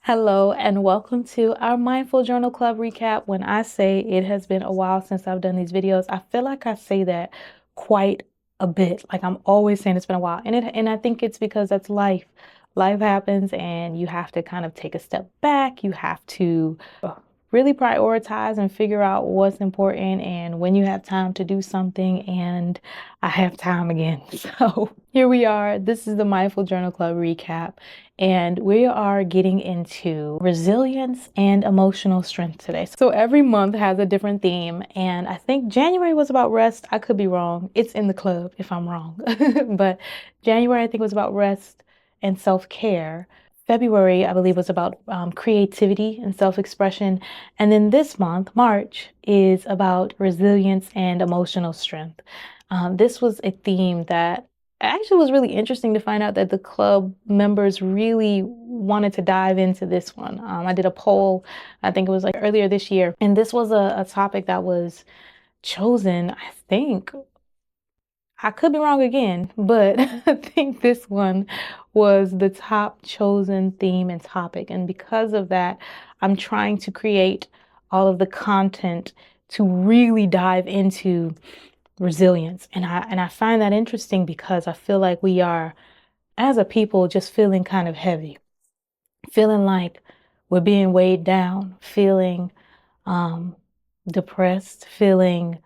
Hello and welcome to our Mindful Journal Club recap. When I say it has been a while since I've done these videos, I feel like I say that quite a bit. Like I'm always saying it's been a while. And I think it's because that's life. Life happens and you have to kind of take a step back. You have to really prioritize and figure out what's important and when you have time to do something, and I have time again. So here we are. This is the Mindful Journal Club recap, and we are getting into resilience and emotional strength today. So every month has a different theme, and I think January was about rest. I could be wrong. It's in the club if I'm wrong. But January, I think, was about rest and self-care. February, I believe, was about creativity and self-expression. And then this month, March, is about resilience and emotional strength. This was a theme that actually was really interesting to find out that the club members really wanted to dive into this one. I did a poll, I think it was like earlier this year, and this was a topic that was chosen, I think, I could be wrong again, but I think this one was the top chosen theme and topic. And because of that, I'm trying to create all of the content to really dive into resilience. And I find that interesting because I feel like we are, as a people, just feeling kind of heavy, feeling like we're being weighed down, feeling depressed, feeling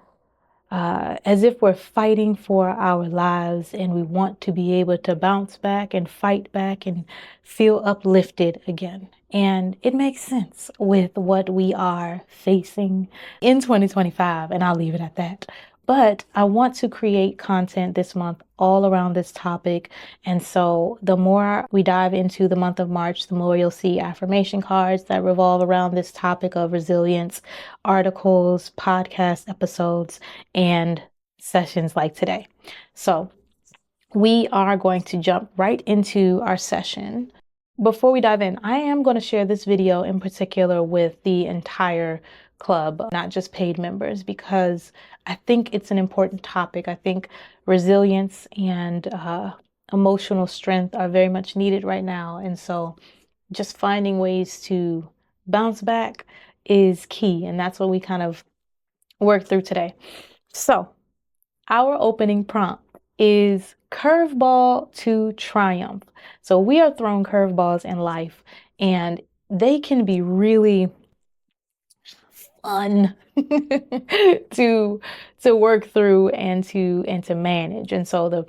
as if we're fighting for our lives, and we want to be able to bounce back and fight back and feel uplifted again. And it makes sense with what we are facing in 2025, and I'll leave it at that. But I want to create content this month all around this topic. And so the more we dive into the month of March, the more you'll see affirmation cards that revolve around this topic of resilience, articles, podcast episodes, and sessions like today. So we are going to jump right into our session. Before we dive in, I am going to share this video in particular with the entire club, not just paid members, because I think it's an important topic. I think resilience and emotional strength are very much needed right now. And so just finding ways to bounce back is key. And that's what we kind of work through today. So our opening prompt is curveball to triumph. So we are thrown curveballs in life, and they can be really fun to work through and to manage. And so the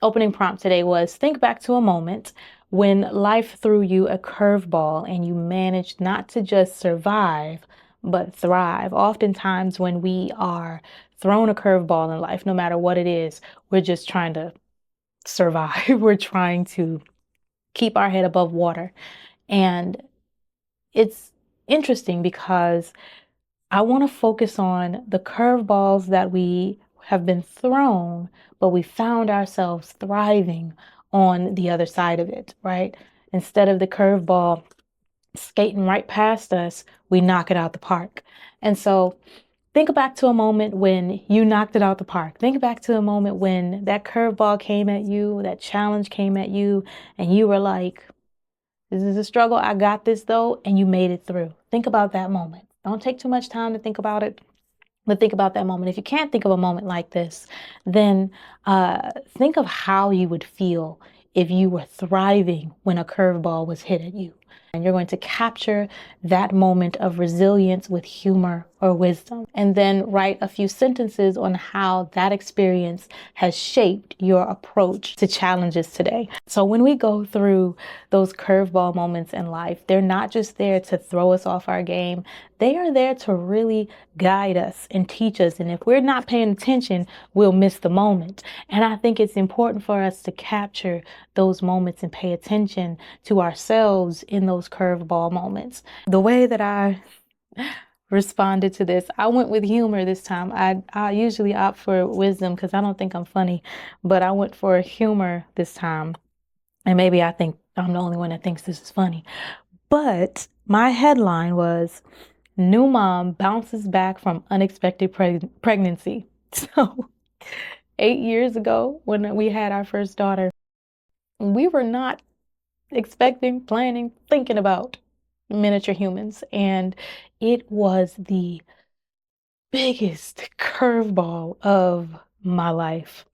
opening prompt today was, think back to a moment when life threw you a curveball and you managed not to just survive, but thrive. Oftentimes when we are thrown a curveball in life, no matter what it is, we're just trying to survive. We're trying to keep our head above water. And it's interesting because I want to focus on the curveballs that we have been thrown, but we found ourselves thriving on the other side of it, right? Instead of the curveball skating right past us, we knock it out the park. And so think back to a moment when you knocked it out the park. Think back to a moment when that curveball came at you, that challenge came at you, and you were like, this is a struggle. I got this though. And you made it through. Think about that moment. Don't take too much time to think about it, but think about that moment. If you can't think of a moment like this, then think of how you would feel if you were thriving when a curveball was hit at you. And you're going to capture that moment of resilience with humor or wisdom, and then write a few sentences on how that experience has shaped your approach to challenges today. So when we go through those curveball moments in life, they're not just there to throw us off our game. They are there to really guide us and teach us. And if we're not paying attention, we'll miss the moment. And I think it's important for us to capture those moments and pay attention to ourselves in those curveball moments. The way that I responded to this, I went with humor this time. I usually opt for wisdom because I don't think I'm funny, but I went for humor this time. And maybe I think I'm the only one that thinks this is funny. But my headline was, new mom bounces back from unexpected pregnancy. So 8 years ago, when we had our first daughter, we were not expecting, planning, thinking about miniature humans. And it was the biggest curveball of my life.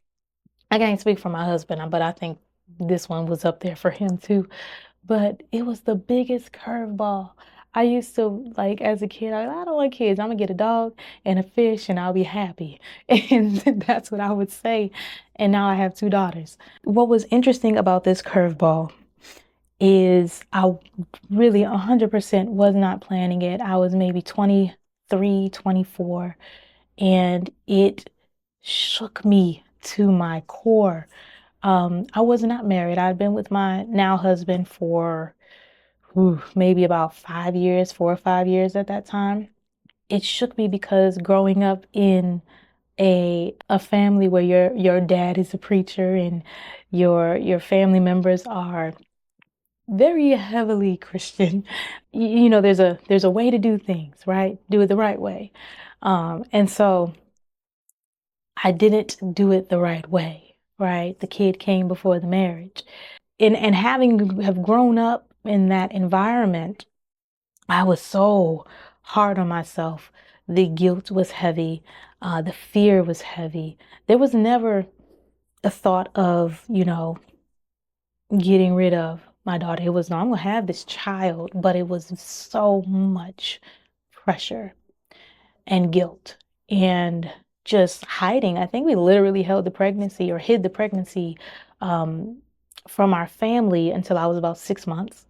I can't speak for my husband, but I think this one was up there for him too. But it was the biggest curveball. I used to, like, as a kid, I don't want kids. I'm gonna get a dog and a fish and I'll be happy. And that's what I would say. And now I have two daughters. What was interesting about this curveball is I really 100% was not planning it. I was maybe 23, 24, and it shook me to my core. I was not married. I'd been with my now husband for maybe about 5 years, 4 or 5 years at that time. It shook me because growing up in a family where your dad is a preacher and your family members are very heavily Christian. You know, there's a way to do things, right? Do it the right way. And so I didn't do it the right way, right? The kid came before the marriage. And having have grown up in that environment, I was so hard on myself. The guilt was heavy. The fear was heavy. There was never a thought of, getting rid of my daughter. It was, no, I'm gonna have this child, but it was so much pressure and guilt and just hiding. I think we literally held the pregnancy or hid the pregnancy um, from our family until I was about 6 months.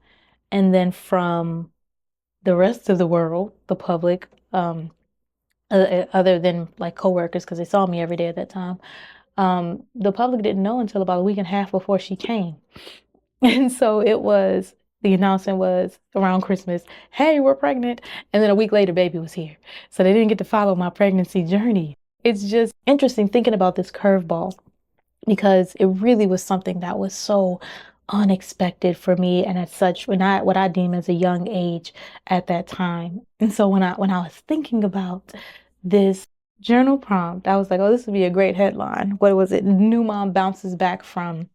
And then from the rest of the world, the public, other than like coworkers, because they saw me every day at that time, the public didn't know until about a week and a half before she came. And so the announcement was around Christmas, hey, we're pregnant. And then a week later, baby was here. So they didn't get to follow my pregnancy journey. It's just interesting thinking about this curveball because it really was something that was so unexpected for me and at such what I deem as a young age at that time. And so when I was thinking about this journal prompt, I was like, oh, this would be a great headline. What was it? New mom bounces back from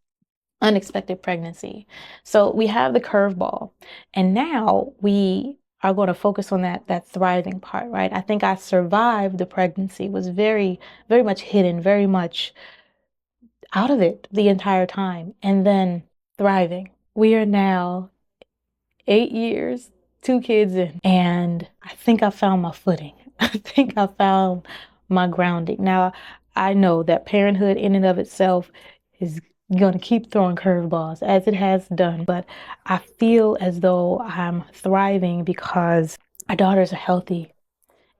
unexpected pregnancy. So we have the curveball, and now we are going to focus on that thriving part, right? I think I survived the pregnancy, was very, very much hidden, very much out of it the entire time, and then thriving. We are now 8 years, two kids in, and I think I found my footing. I think I found my grounding. Now, I know that parenthood in and of itself is going to keep throwing curveballs as it has done, but I feel as though I'm thriving because our daughters are healthy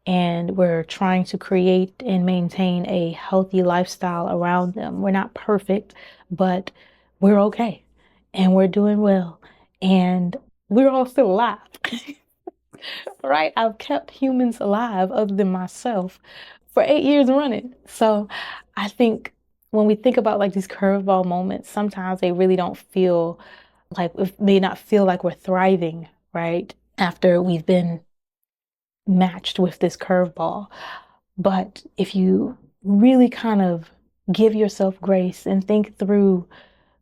and we're trying to create and maintain a healthy lifestyle around them. We're not perfect, but we're okay and we're doing well and we're all still alive. Right? I've kept humans alive other than myself for 8 years running. So I think when we think about like these curveball moments, sometimes they really don't feel like, it may not feel like we're thriving, right? After we've been matched with this curveball. But if you really kind of give yourself grace and think through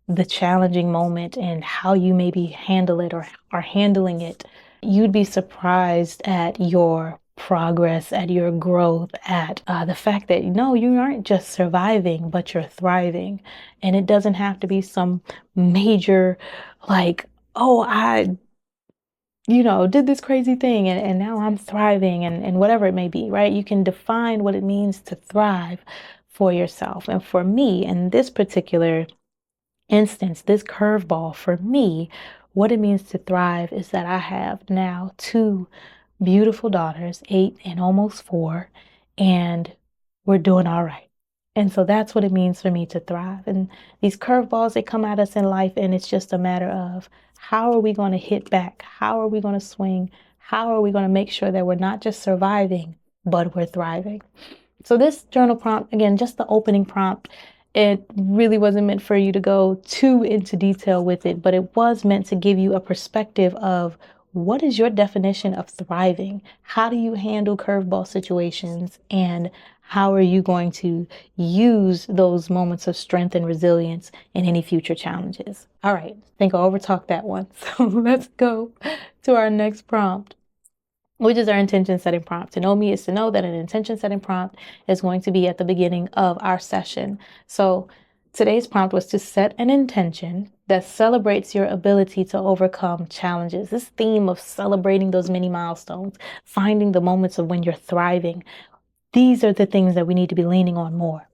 the challenging moment and how you maybe handle it or are handling it, you'd be surprised at your progress, at your growth, at the fact that no, you aren't just surviving, but you're thriving. And it doesn't have to be some major, like, oh, I did this crazy thing and now I'm thriving and whatever it may be, right? You can define what it means to thrive for yourself. And for me, in this particular instance, this curveball for me, what it means to thrive is that I have now two beautiful daughters, 8 and almost 4, and we're doing all right. And so that's what it means for me to thrive. And these curveballs, they come at us in life, and it's just a matter of how are we going to hit back? How are we going to swing? How are we going to make sure that we're not just surviving, but we're thriving? So this journal prompt, again, just the opening prompt, it really wasn't meant for you to go too into detail with it, but it was meant to give you a perspective of what is your definition of thriving? How do you handle curveball situations? And how are you going to use those moments of strength and resilience in any future challenges? All right, I think I overtalked that one. So let's go to our next prompt, which is our intention setting prompt. To know me is to know that an intention setting prompt is going to be at the beginning of our session. So today's prompt was to set an intention that celebrates your ability to overcome challenges. This theme of celebrating those mini milestones, finding the moments of when you're thriving. These are the things that we need to be leaning on more.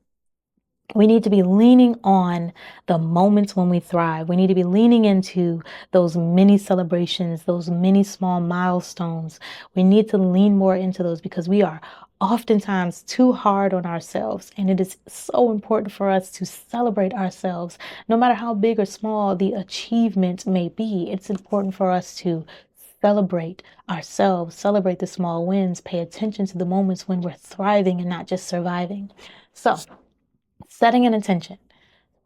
We need to be leaning on the moments when we thrive. We need to be leaning into those mini celebrations, those mini small milestones. We need to lean more into those because we are oftentimes too hard on ourselves. And it is so important for us to celebrate ourselves, no matter how big or small the achievement may be. It's important for us to celebrate ourselves, celebrate the small wins, pay attention to the moments when we're thriving and not just surviving. So, setting an intention.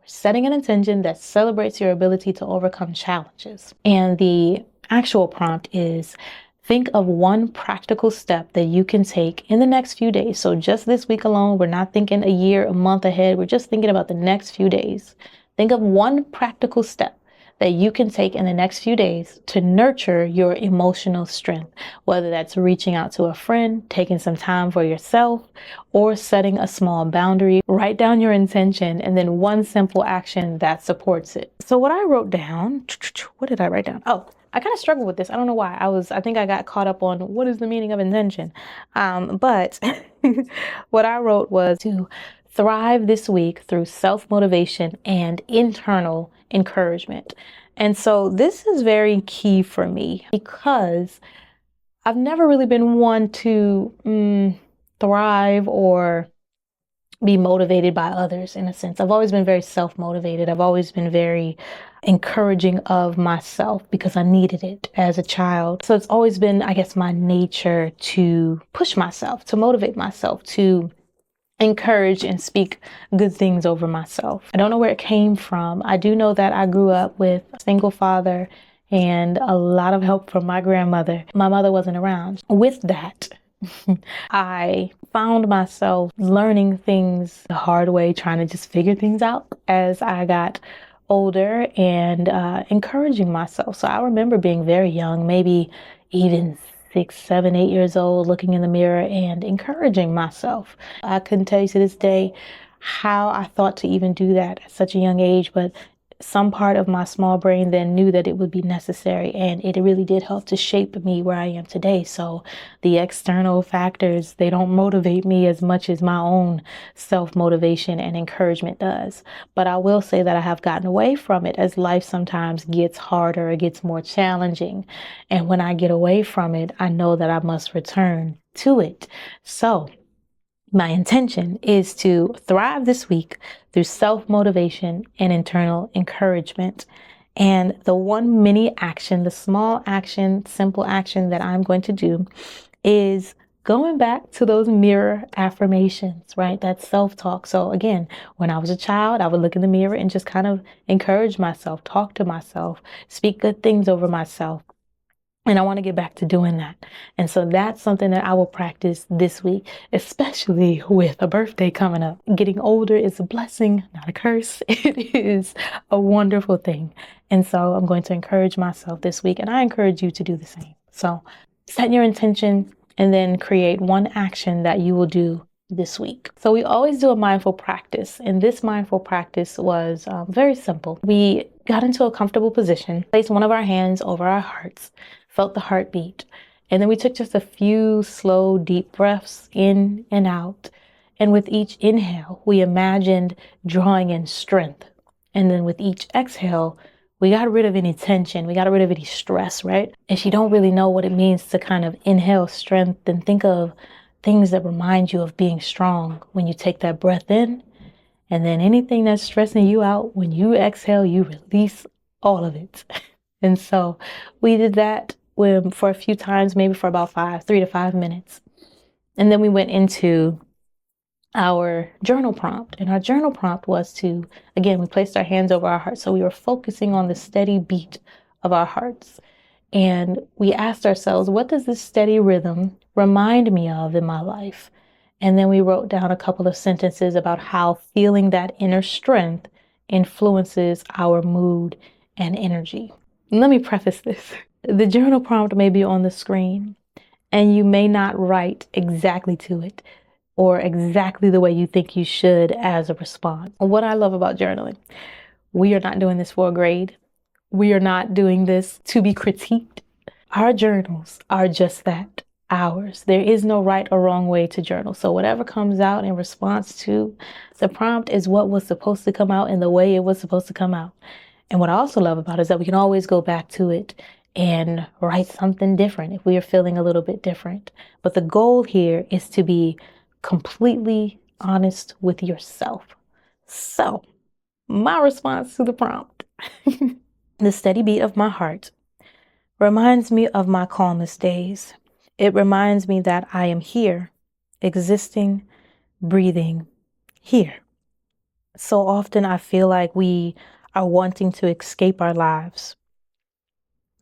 Setting an intention that celebrates your ability to overcome challenges. And the actual prompt is think of one practical step that you can take in the next few days. So just this week alone, we're not thinking a year, a month ahead. We're just thinking about the next few days. Think of one practical step that you can take in the next few days to nurture your emotional strength, whether that's reaching out to a friend, taking some time for yourself, or setting a small boundary. Write down your intention and then one simple action that supports it. So what I wrote down, what did I write down? Oh, I kind of struggled with this. I don't know why. I think I got caught up on what is the meaning of intention. But what I wrote was to thrive this week through self-motivation and internal encouragement. And so this is very key for me because I've never really been one to thrive or be motivated by others in a sense. I've always been very self-motivated. I've always been very encouraging of myself because I needed it as a child. So it's always been, I guess, my nature to push myself, to motivate myself, to encourage and speak good things over myself. I don't know where it came from. I do know that I grew up with a single father and a lot of help from my grandmother. My mother wasn't around. With that, I found myself learning things the hard way, trying to just figure things out as I got older and encouraging myself. So I remember being very young, maybe even 6, 7, 8 years old, looking in the mirror and encouraging myself. I couldn't tell you to this day how I thought to even do that at such a young age, but some part of my small brain then knew that it would be necessary, and it really did help to shape me where I am today. So the external factors, they don't motivate me as much as my own self-motivation and encouragement does. But I will say that I have gotten away from it as life sometimes gets harder, it gets more challenging. And when I get away from it, I know that I must return to it. So my intention is to thrive this week through self-motivation and internal encouragement. And the one mini action, the small action, simple action that I'm going to do is going back to those mirror affirmations, right? That self-talk. So again, when I was a child, I would look in the mirror and just kind of encourage myself, talk to myself, speak good things over myself. And I want to get back to doing that. And so that's something that I will practice this week, especially with a birthday coming up. Getting older is a blessing, not a curse. It is a wonderful thing. And so I'm going to encourage myself this week, and I encourage you to do the same. So set your intention and then create one action that you will do this week. So we always do a mindful practice, and this mindful practice was very simple. We got into a comfortable position, placed one of our hands over our hearts, felt the heartbeat, and then we took just a few slow, deep breaths in and out. And with each inhale, we imagined drawing in strength. And then with each exhale, we got rid of any tension. We got rid of any stress, right? If you don't really know what it means to kind of inhale strength, then think of things that remind you of being strong when you take that breath in. And then anything that's stressing you out, when you exhale, you release all of it. And so we did that for a few times, maybe for about 3 to 5 minutes. And then we went into our journal prompt. And our journal prompt was to, again, we placed our hands over our hearts. So we were focusing on the steady beat of our hearts. And we asked ourselves, what does this steady rhythm remind me of in my life? And then we wrote down a couple of sentences about how feeling that inner strength influences our mood and energy. Let me preface this. The journal prompt may be on the screen, and you may not write exactly to it or exactly the way you think you should as a response. What I love about journaling, we are not doing this for a grade. We are not doing this to be critiqued. Our journals are just that, ours. There is no right or wrong way to journal. So whatever comes out in response to the prompt is what was supposed to come out in the way it was supposed to come out. And what I also love about it is that we can always go back to it and write something different if we are feeling a little bit different. But the goal here is to be completely honest with yourself. So, my response to the prompt, the steady beat of my heart reminds me of my calmest days. It reminds me that I am here, existing, breathing, here. So often I feel like we are wanting to escape our lives.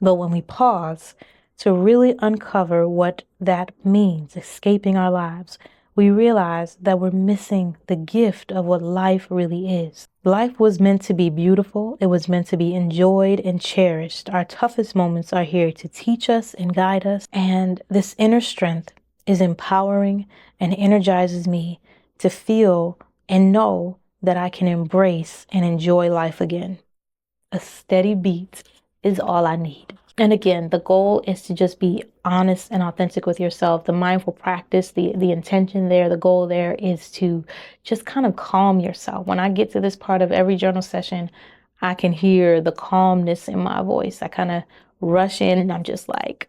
But when we pause to really uncover what that means, escaping our lives, we realize that we're missing the gift of what life really is. Life was meant to be beautiful. It was meant to be enjoyed and cherished. Our toughest moments are here to teach us and guide us. And this inner strength is empowering and energizes me to feel and know that I can embrace and enjoy life again. A steady beat is all I need. And again, the goal is to just be honest and authentic with yourself. The mindful practice, the intention there, the goal there is to just kind of calm yourself. When I get to this part of every journal session, I can hear the calmness in my voice. I kind of rush in and I'm just like,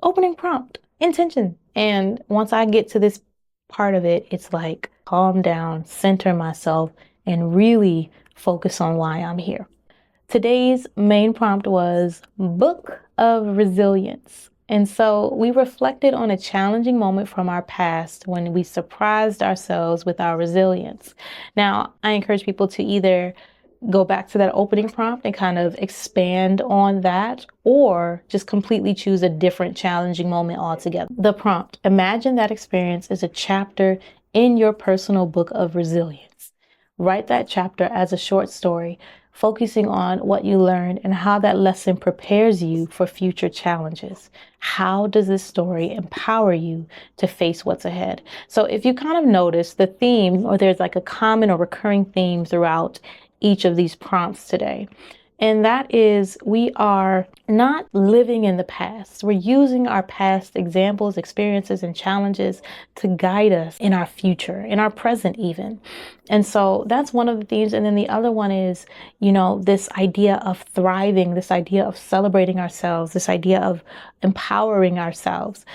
opening prompt, intention. And once I get to this part of it, it's like calm down, center myself, and really focus on why I'm here. Today's main prompt was Book of Resilience. And so we reflected on a challenging moment from our past when we surprised ourselves with our resilience. Now, I encourage people to either go back to that opening prompt and kind of expand on that, or just completely choose a different challenging moment altogether. The prompt: imagine that experience is a chapter in your personal book of resilience. Write that chapter as a short story, focusing on what you learned and how that lesson prepares you for future challenges. How does this story empower you to face what's ahead? So if you kind of notice the theme, or there's like a common or recurring theme throughout each of these prompts today, and that is, we are not living in the past. We're using our past examples, experiences, and challenges to guide us in our future, in our present even. And so that's one of the themes. And then the other one is, this idea of thriving, this idea of celebrating ourselves, this idea of empowering ourselves.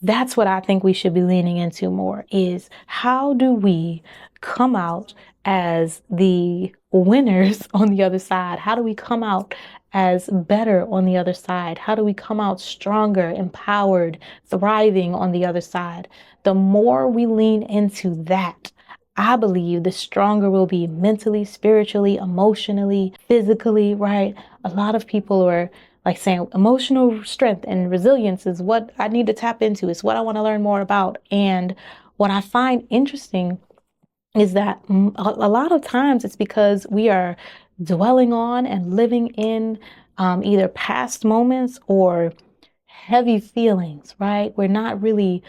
That's what I think we should be leaning into more, is how do we come out as the winners on the other side? How do we come out as better on the other side? How do we come out stronger, empowered, thriving on the other side? The more we lean into that, I believe the stronger we'll be mentally, spiritually, emotionally, physically, right? A lot of people are like saying emotional strength and resilience is what I need to tap into. It's what I want to learn more about. And what I find interesting is that a lot of times it's because we are dwelling on and living in either past moments or heavy feelings, right? We're not really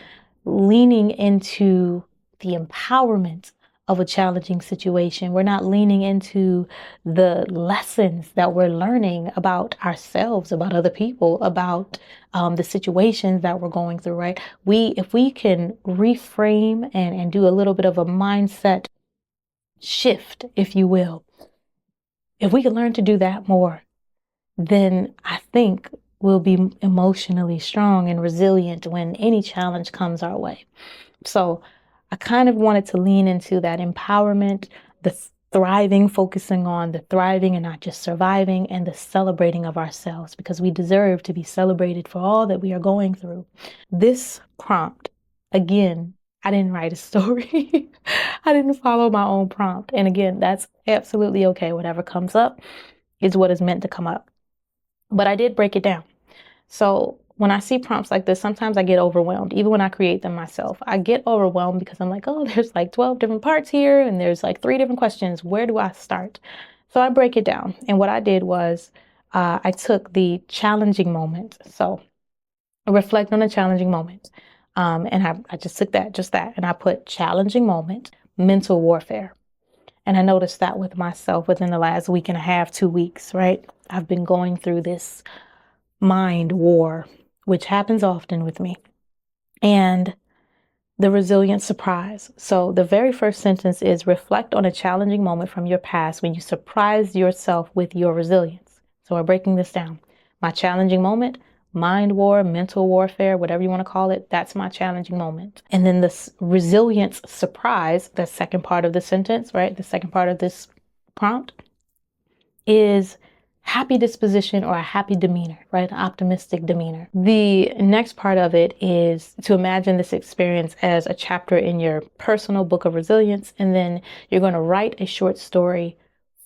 leaning into the empowerment of a challenging situation. We're not leaning into the lessons that we're learning about ourselves, about other people, about the situations that we're going through, right? If we can reframe and do a little bit of a mindset shift, if you will, if we can learn to do that more, then I think we'll be emotionally strong and resilient when any challenge comes our way. So I kind of wanted to lean into that empowerment, the thriving, focusing on the thriving and not just surviving, and the celebrating of ourselves, because we deserve to be celebrated for all that we are going through. This prompt, again, I didn't write a story. I didn't follow my own prompt. And again, that's absolutely okay. Whatever comes up is what is meant to come up. But I did break it down. So when I see prompts like this, sometimes I get overwhelmed. Even when I create them myself, I get overwhelmed because I'm like, oh, there's like 12 different parts here and there's like 3 different questions. Where do I start? So I break it down. And what I did was I took the challenging moment. So reflect on a challenging moment. And I just took just that, and I put challenging moment, mental warfare. And I noticed that with myself within the last week and a half, 2 weeks, right? I've been going through this mind war, which happens often with me. And the resilient surprise. So the very first sentence is reflect on a challenging moment from your past when you surprised yourself with your resilience. So we're breaking this down. My challenging moment, mind war, mental warfare, whatever you want to call it, that's my challenging moment. And then the resilience surprise, the second part of the sentence, right? The second part of this prompt is happy disposition or a happy demeanor, right? An optimistic demeanor. The next part of it is to imagine this experience as a chapter in your personal book of resilience. And then you're going to write a short story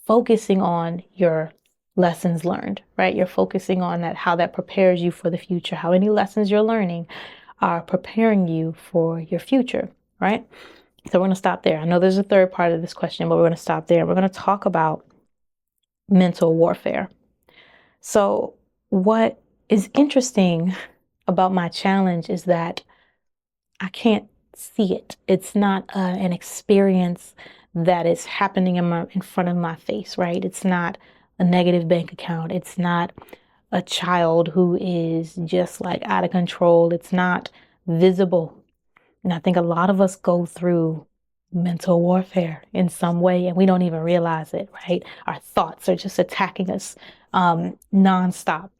focusing on your lessons learned, right? You're focusing on that, how that prepares you for the future, how any lessons you're learning are preparing you for your future, right? So we're going to stop there. I know there's a third part of this question, but we're going to stop there. We're going to talk about mental warfare. So what is interesting about my challenge is that I can't see it. It's not an experience that is happening in front of my face, right? It's not a negative bank account. It's not a child who is just like out of control. It's not visible. And I think a lot of us go through mental warfare in some way and we don't even realize it, right? Our thoughts are just attacking us nonstop.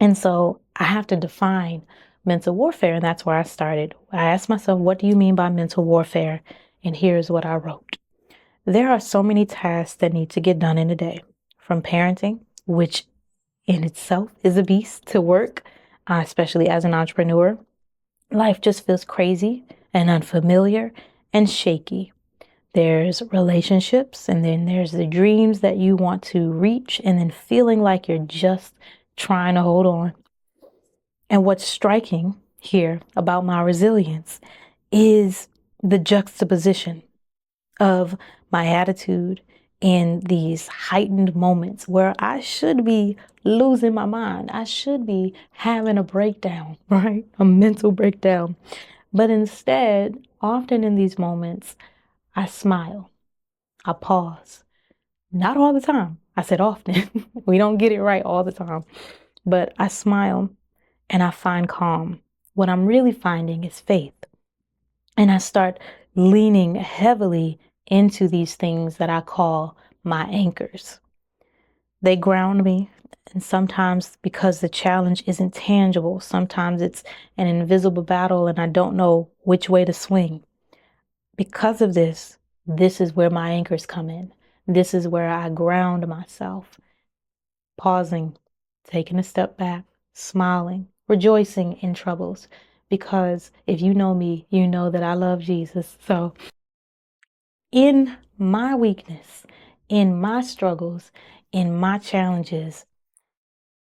And so I have to define mental warfare. And that's where I started. I asked myself, what do you mean by mental warfare? And here's what I wrote. There are so many tasks that need to get done in a day, from parenting, which in itself is a beast, to work, especially as an entrepreneur. Life just feels crazy and unfamiliar and shaky. There's relationships, and then there's the dreams that you want to reach, and then feeling like you're just trying to hold on. And what's striking here about my resilience is the juxtaposition of my attitude in these heightened moments where I should be losing my mind. I should be having a breakdown, right? A mental breakdown. But instead, often in these moments, I smile. I pause. Not all the time. I said often. We don't get it right all the time. But I smile and I find calm. What I'm really finding is faith. And I start leaning heavily into these things that I call my anchors. They ground me. And sometimes because the challenge isn't tangible, sometimes it's an invisible battle and I don't know which way to swing. Because of this, this is where my anchors come in. This is where I ground myself, pausing, taking a step back, smiling, rejoicing in troubles. Because if you know me, you know that I love Jesus. So in my weakness, in my struggles, in my challenges,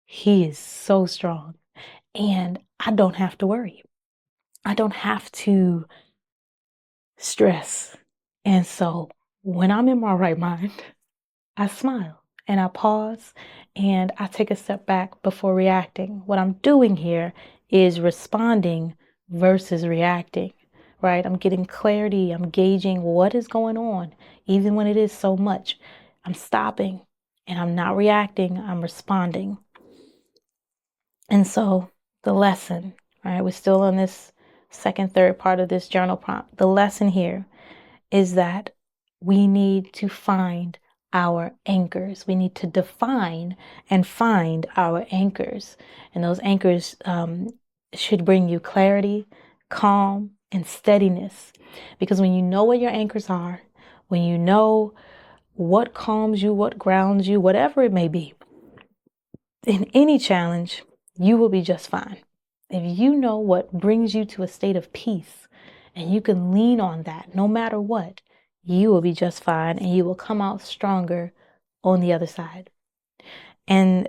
He is so strong. And I don't have to worry. I don't have to stress. And so when I'm in my right mind, I smile and I pause and I take a step back before reacting. What I'm doing here is responding versus reacting, right? I'm getting clarity. I'm gauging what is going on, even when it is so much. I'm stopping and I'm not reacting. I'm responding. And so the lesson, right? We're still on this third part of this journal prompt. The lesson here is that we need to find our anchors. We need to define and find our anchors. And those anchors should bring you clarity, calm, and steadiness. Because when you know what your anchors are, when you know what calms you, what grounds you, whatever it may be, in any challenge, you will be just fine. If you know what brings you to a state of peace and you can lean on that no matter what, you will be just fine and you will come out stronger on the other side. And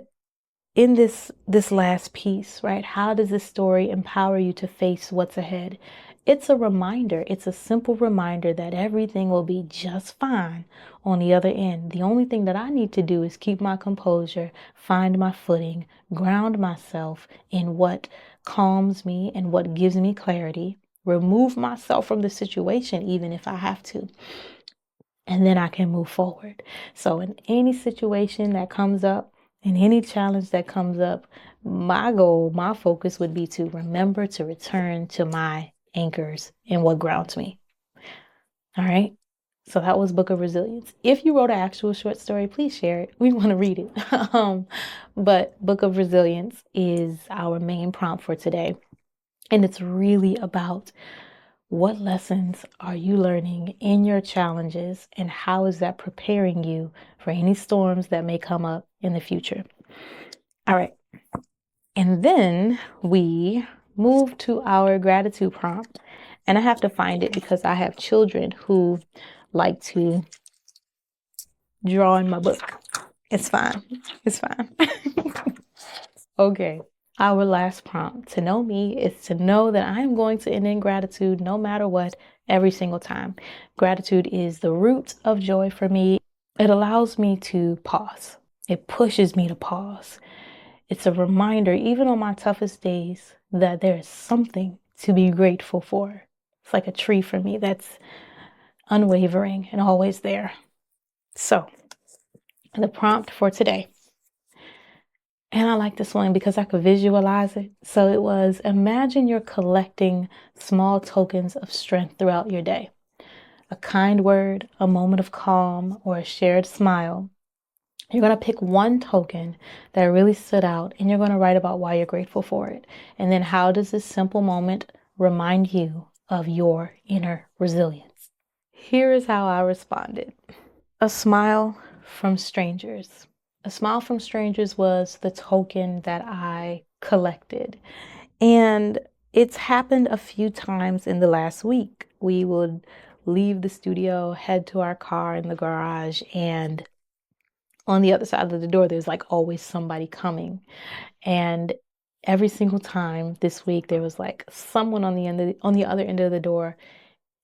in this last piece, right? How does this story empower you to face what's ahead? It's a reminder. It's a simple reminder that everything will be just fine on the other end. The only thing that I need to do is keep my composure, find my footing, ground myself in what calms me and what gives me clarity, remove myself from the situation, even if I have to, and then I can move forward. So in any situation that comes up, in any challenge that comes up, my goal, my focus would be to remember to return to my anchors and what grounds me. All right. So that was Book of Resilience. If you wrote an actual short story, please share it. We want to read it. But Book of Resilience is our main prompt for today. And it's really about what lessons are you learning in your challenges, and how is that preparing you for any storms that may come up in the future? All right. And then we move to our gratitude prompt. And I have to find it because I have children who like to draw in my book. It's fine. It's fine. Okay. Our last prompt to know me is to know that I am going to end in gratitude no matter what, every single time. Gratitude is the root of joy for me. It allows me to pause. It pushes me to pause. It's a reminder, even on my toughest days, that there is something to be grateful for. It's like a tree for me that's unwavering and always there. So, the prompt for today. And I like this one because I could visualize it. So it was, imagine you're collecting small tokens of strength throughout your day. A kind word, a moment of calm, or a shared smile. You're going to pick one token that really stood out, and you're going to write about why you're grateful for it. And then how does this simple moment remind you of your inner resilience? Here is how I responded. A smile from strangers. A smile from strangers was the token that I collected. And it's happened a few times in the last week. We would leave the studio, head to our car in the garage, and on the other side of the door, there's like always somebody coming. And every single time this week, there was like someone on the other end of the door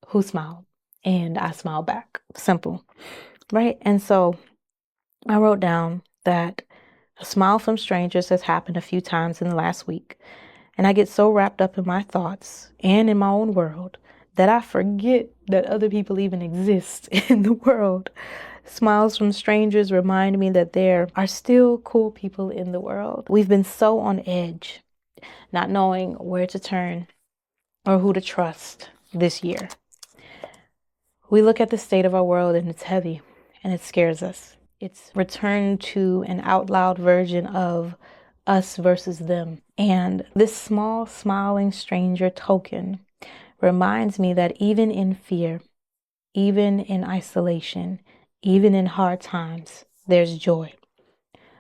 who smiled, and I smiled back. Simple, right? And so I wrote down that a smile from strangers has happened a few times in the last week, and I get so wrapped up in my thoughts and in my own world that I forget that other people even exist in the world. Smiles from strangers remind me that there are still cool people in the world. We've been so on edge, not knowing where to turn or who to trust this year. We look at the state of our world and it's heavy and it scares us. It's returned to an out loud version of us versus them. And this small smiling stranger token reminds me that even in fear, even in isolation, even in hard times, there's joy,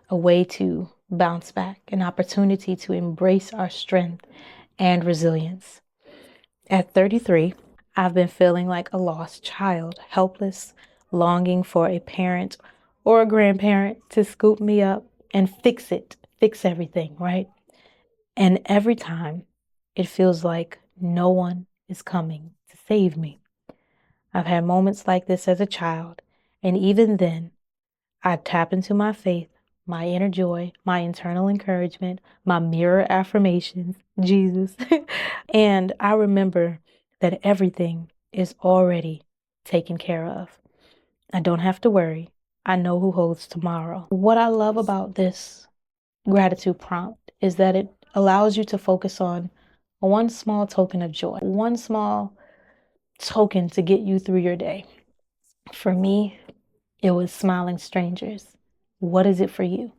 a way to bounce back, an opportunity to embrace our strength and resilience. At 33, I've been feeling like a lost child, helpless, longing for a parent or a grandparent to scoop me up and fix everything, right? And every time it feels like no one is coming to save me. I've had moments like this as a child, and even then, I tap into my faith, my inner joy, my internal encouragement, my mirror affirmations, Jesus. And I remember that everything is already taken care of. I don't have to worry. I know who holds tomorrow. What I love about this gratitude prompt is that it allows you to focus on one small token of joy, one small token to get you through your day. For me, it was smiling strangers. What is it for you?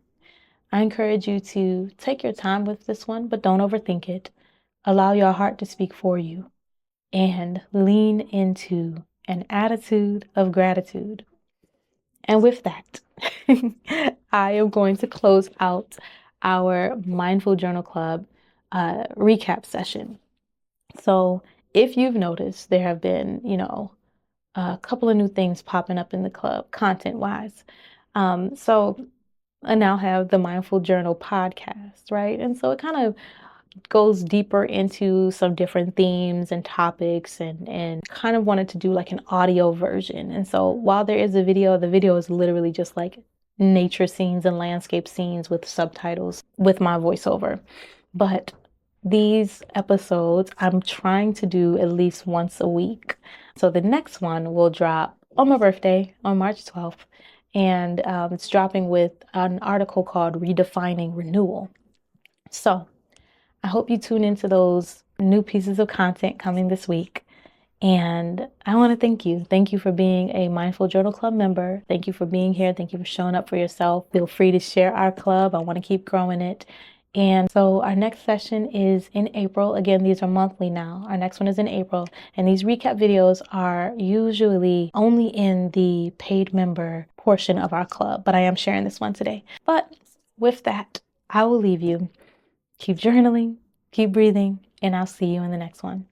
I encourage you to take your time with this one, but don't overthink it. Allow your heart to speak for you and lean into an attitude of gratitude. And with that, I am going to close out our Mindful Journal Club recap session. So if you've noticed, there have been, a couple of new things popping up in the club content wise. So I now have the Mindful Journal podcast, right? And so it kind of goes deeper into some different themes and topics, and kind of wanted to do like an audio version. And so while there is a video, the video is literally just like nature scenes and landscape scenes with subtitles with my voiceover. But these episodes I'm trying to do at least once a week. So the next one will drop on my birthday on March 12th. And it's dropping with an article called Redefining Renewal. So I hope you tune into those new pieces of content coming this week. And I want to thank you. Thank you for being a Mindful Journal Club member. Thank you for being here. Thank you for showing up for yourself. Feel free to share our club. I want to keep growing it. And so our next session is in April. Again, these are monthly now. Our next one is in April. And these recap videos are usually only in the paid member portion of our club. But I am sharing this one today. But with that, I will leave you. Keep journaling, keep breathing, and I'll see you in the next one.